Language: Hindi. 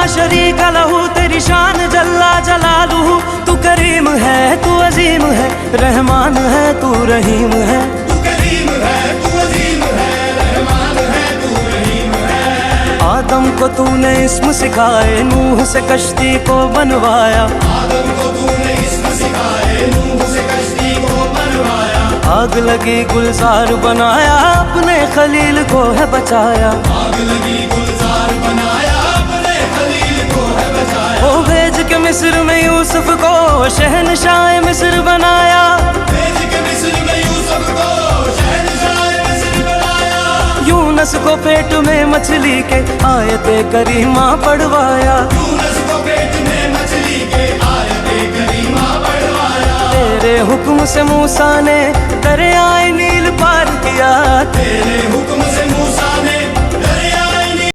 शरीक लहू तेरी शान जल्ला जलालू। तू करीम है तू अजीम है, रहमान है तू रहीम है। तू करीम है तू अजीम है, रहमान है तू रहीम है। आदम को तूने इस्म सिखाए, नूह से कश्ती को बनवाया। आदम को तूने इस्म सिखाए, नूह से कश्ती को बनवाया। आग लगी गुलजार बनाया, अपने खलील को है बचाया। आग लगी गुलजार बनाया, अपने खलील को है बचाया। ओ भेज के मिस्र में यूसुफ को शहनशाह मिस्र बनाया। भेज के मिस्र में यूसुफ को शहनशाह मिस्र बनाया। यूनस को पेट में मछली के आयते करीमा पढ़वाया। यूनस को पेट में मछली के आयते करीमा पढ़वाया। तेरे हुक्म से मूसा ने दरियाए नील पार किया। तेरे हुक्म से